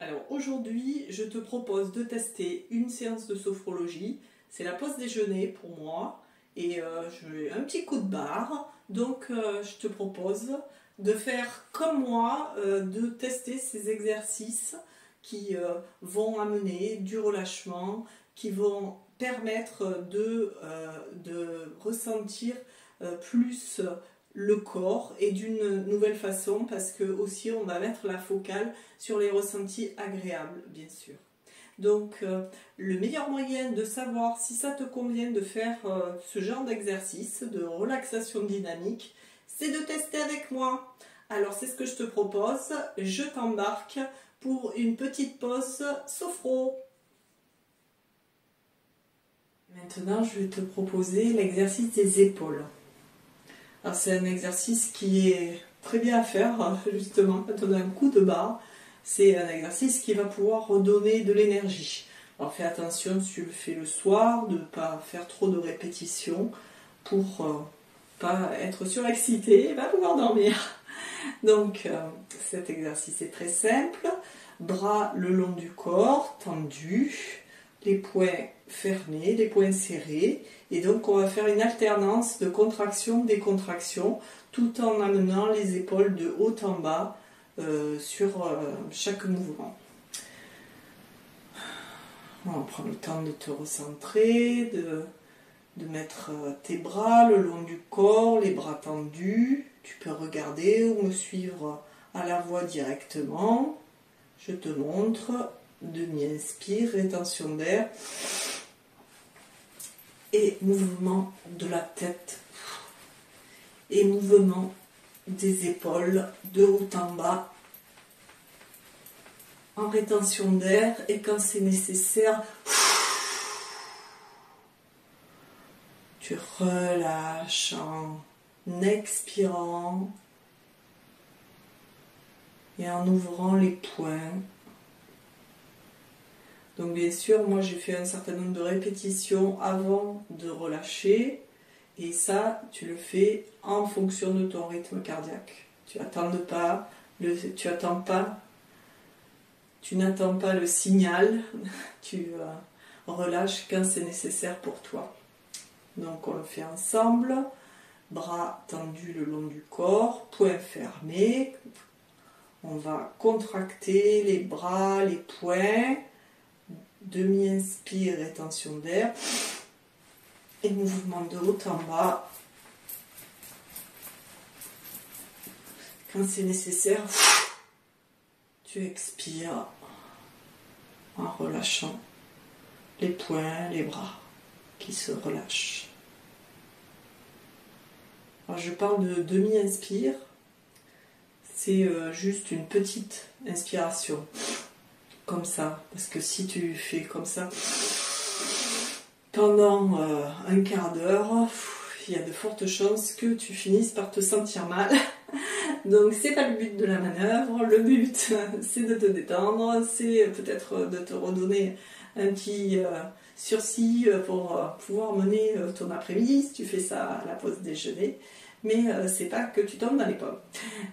Alors aujourd'hui, je te propose de tester une séance de sophrologie. C'est la pause déjeuner pour moi et j'ai un petit coup de barre. Donc je te propose de faire comme moi, de tester ces exercices qui vont amener du relâchement, qui vont permettre de ressentir plus le corps et d'une nouvelle façon, parce que aussi on va mettre la focale sur les ressentis agréables, bien sûr. Donc le meilleur moyen de savoir si ça te convient de faire ce genre d'exercice de relaxation dynamique, c'est de tester avec moi. Alors c'est ce que je te propose, je t'embarque pour une petite pause sophro. Maintenant je vais te proposer l'exercice des épaules. Alors c'est un exercice qui est très bien à faire, justement, quand on a un coup de barre. C'est un exercice qui va pouvoir redonner de l'énergie. Alors fais attention si tu le fais le soir, de ne pas faire trop de répétitions pour pas être surexcité et pas pouvoir dormir. Donc cet exercice est très simple. Bras le long du corps, tendus, les poings fermés, les poings serrés. Et donc on va faire une alternance de contraction-décontraction tout en amenant les épaules de haut en bas sur chaque mouvement. On va prendre le temps de te recentrer, de mettre tes bras le long du corps, les bras tendus. Tu peux regarder ou me suivre à la voix directement. Je te montre. Demi-inspire, rétention d'air. Et mouvement de la tête. Et mouvement des épaules de haut en bas. En rétention d'air. Et quand c'est nécessaire, tu relâches en expirant et en ouvrant les poings. Donc bien sûr, moi j'ai fait un certain nombre de répétitions avant de relâcher, et ça, tu le fais en fonction de ton rythme cardiaque. Tu n'attends pas le signal, tu relâches quand c'est nécessaire pour toi. Donc on le fait ensemble, bras tendus le long du corps, poings fermés. On va contracter les bras, les poings. Demi-inspire, rétention d'air. Et mouvement de haut en bas. Quand c'est nécessaire, tu expires en relâchant les poings, les bras qui se relâchent. Alors je parle de demi-inspire. C'est juste une petite inspiration. Comme ça, parce que si tu fais comme ça pendant un quart d'heure, il y a de fortes chances que tu finisses par te sentir mal. Donc c'est pas le but de la manœuvre. Le but c'est de te détendre, c'est peut-être de te redonner un petit sursis pour pouvoir mener ton après-midi si tu fais ça à la pause déjeuner, mais c'est pas que tu tombes dans les pommes.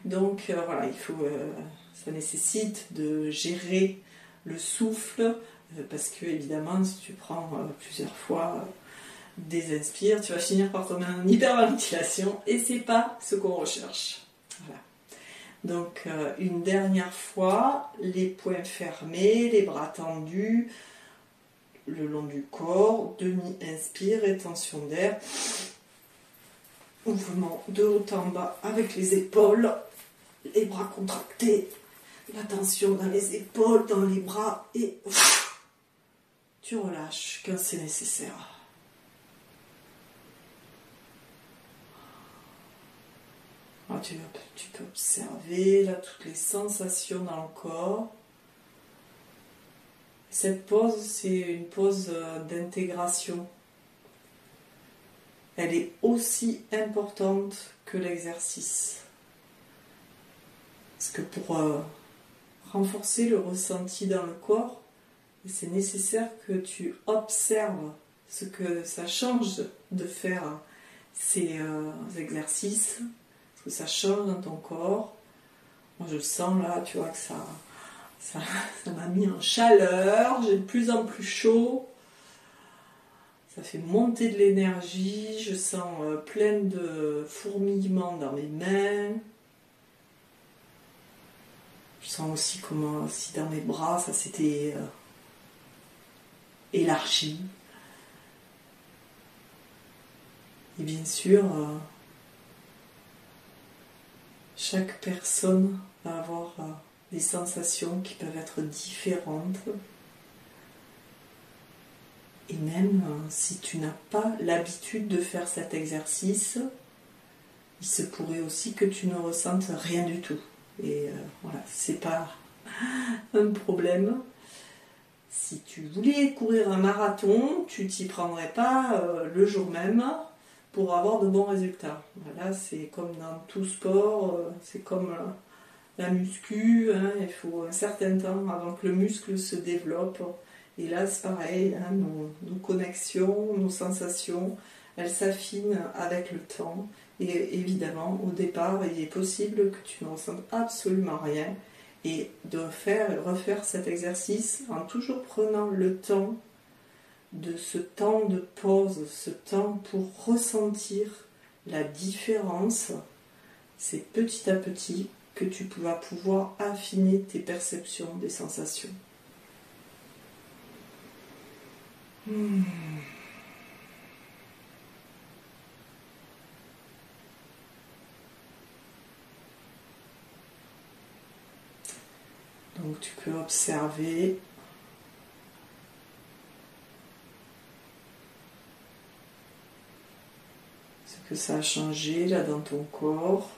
Donc voilà, ça nécessite de gérer le souffle, parce que évidemment si tu prends plusieurs fois des inspires, tu vas finir par tomber en hyperventilation et c'est pas ce qu'on recherche. Voilà. Donc une dernière fois, les poings fermés, les bras tendus le long du corps, demi-inspire, rétention d'air, mouvement de haut en bas avec les épaules, les bras contractés, la tension dans les épaules, dans les bras, et tu relâches quand c'est nécessaire. Alors, tu peux observer là toutes les sensations dans le corps. Cette pause, c'est une pause d'intégration. Elle est aussi importante que l'exercice. Parce que pour renforcer le ressenti dans le corps, c'est nécessaire que tu observes ce que ça change de faire ces exercices, ce que ça change dans ton corps. Moi je le sens là, tu vois, que ça Ça m'a mis en chaleur, j'ai de plus en plus chaud. Ça fait monter de l'énergie, je sens plein de fourmillements dans mes mains. Je sens aussi comme si dans mes bras ça s'était élargi. Et bien sûr, chaque personne va avoir des sensations qui peuvent être différentes. Et même si tu n'as pas l'habitude de faire cet exercice, il se pourrait aussi que tu ne ressentes rien du tout. Et voilà, c'est pas un problème. Si tu voulais courir un marathon, tu t'y prendrais pas le jour même pour avoir de bons résultats. Voilà, c'est comme dans tout sport, c'est comme la muscu, hein, il faut un certain temps avant que le muscle se développe. Et là, c'est pareil, hein, nos connexions, nos sensations, elles s'affinent avec le temps. Et évidemment, au départ, il est possible que tu ne ressentes absolument rien. Et de refaire cet exercice en toujours prenant le temps de ce temps de pause, ce temps pour ressentir la différence, c'est petit à petit que tu vas pouvoir affiner tes perceptions des sensations. Donc tu peux observer ce que ça a changé là dans ton corps.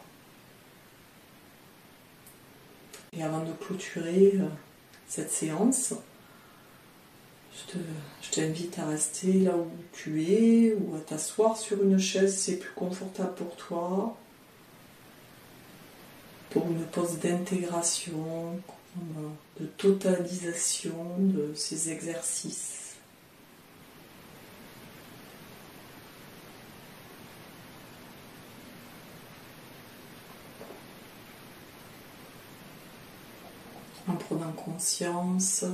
Et avant de clôturer cette séance, je t'invite à rester là où tu es ou à t'asseoir sur une chaise si c'est plus confortable pour toi, pour une pause d'intégration, de totalisation de ces exercices. En prenant conscience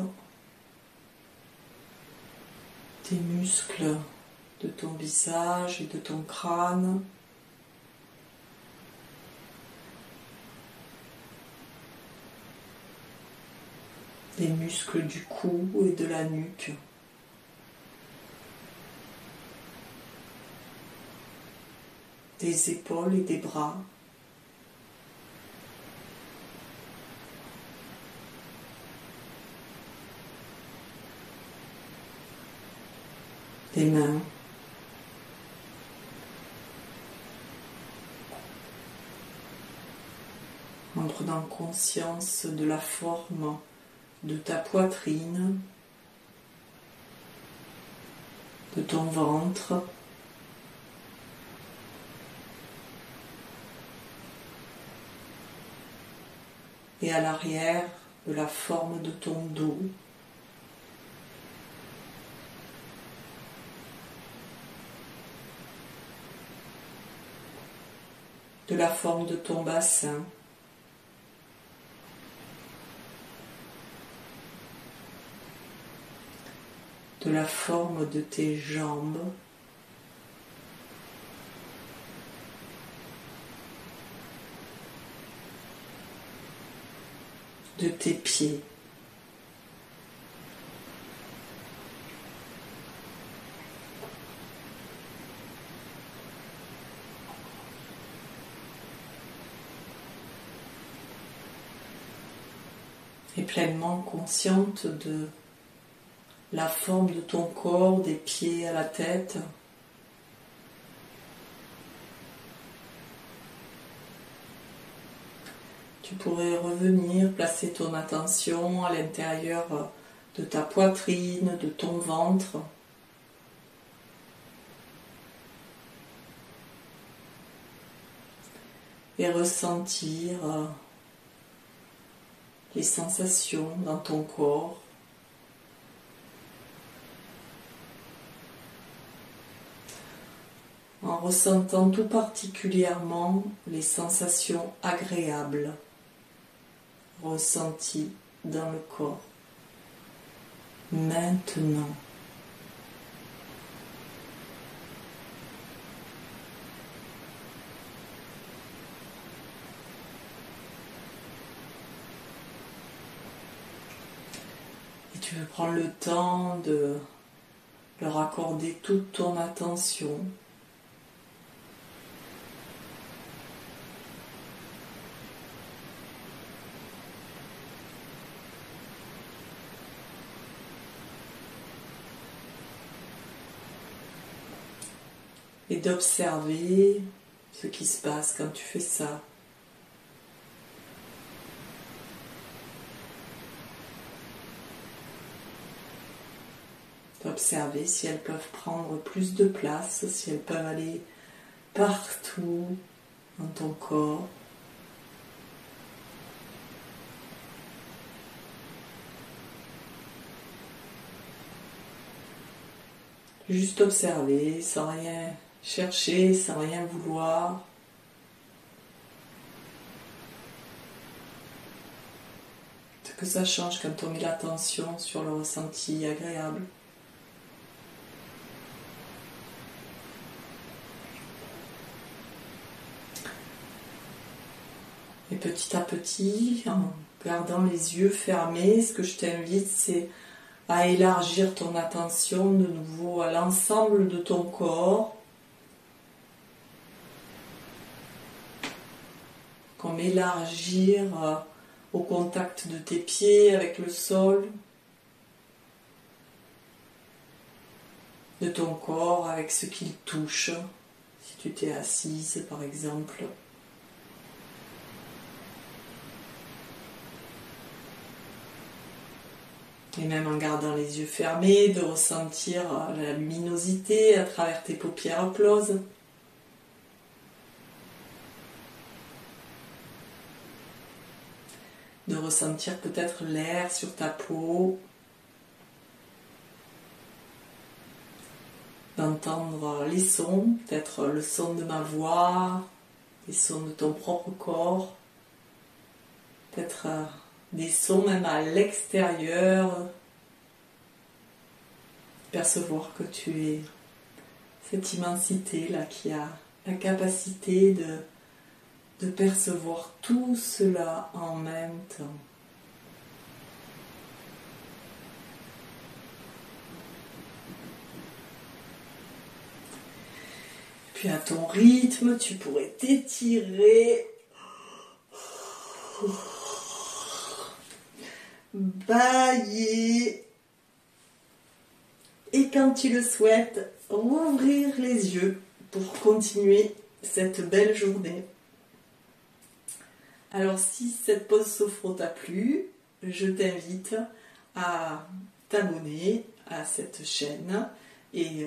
des muscles de ton visage et de ton crâne, des muscles du cou et de la nuque, des épaules et des bras, des mains, en prenant conscience de la forme de ta poitrine, de ton ventre, et à l'arrière de la forme de ton dos. De la forme de ton bassin, de la forme de tes jambes, de tes pieds. Et pleinement consciente de la forme de ton corps, des pieds à la tête. Tu pourrais revenir, placer ton attention à l'intérieur de ta poitrine, de ton ventre. Et ressentir les sensations dans ton corps. En ressentant tout particulièrement les sensations agréables ressenties dans le corps. Maintenant. Et tu veux prendre le temps de leur accorder toute ton attention. Et d'observer ce qui se passe quand tu fais ça. D'observer si elles peuvent prendre plus de place, si elles peuvent aller partout dans ton corps. Juste observer, sans rien chercher, sans rien vouloir. Ce que ça change quand on met l'attention sur le ressenti agréable. Et petit à petit, en gardant les yeux fermés, ce que je t'invite, c'est à élargir ton attention de nouveau à l'ensemble de ton corps. Comme élargir au contact de tes pieds avec le sol, de ton corps avec ce qu'il touche, si tu t'es assise par exemple. Et même en gardant les yeux fermés, de ressentir la luminosité à travers tes paupières closes. De ressentir peut-être l'air sur ta peau. D'entendre les sons, peut-être le son de ma voix, les sons de ton propre corps. Peut-être des sons même à l'extérieur. Percevoir que tu es cette immensité-là qui a la capacité de percevoir tout cela en même temps. Puis à ton rythme, tu pourrais t'étirer, bailler, et quand tu le souhaites, rouvrir les yeux pour continuer cette belle journée. Alors si cette pause sophro t'a plu, je t'invite à t'abonner à cette chaîne et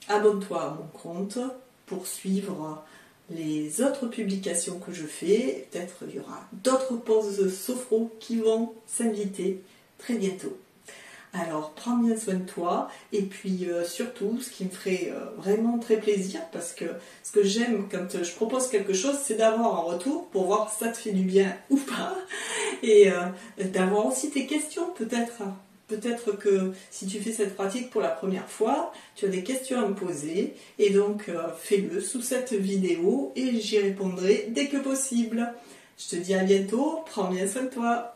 abonne-toi à mon compte pour suivre les autres publications que je fais. Peut-être il y aura d'autres pauses sophro qui vont s'inviter très bientôt. Alors, prends bien soin de toi et puis surtout, ce qui me ferait vraiment très plaisir, parce que ce que j'aime quand je propose quelque chose, c'est d'avoir un retour pour voir si ça te fait du bien ou pas, et d'avoir aussi tes questions peut-être. Peut-être que si tu fais cette pratique pour la première fois, tu as des questions à me poser, et donc fais-le sous cette vidéo et j'y répondrai dès que possible. Je te dis à bientôt, prends bien soin de toi.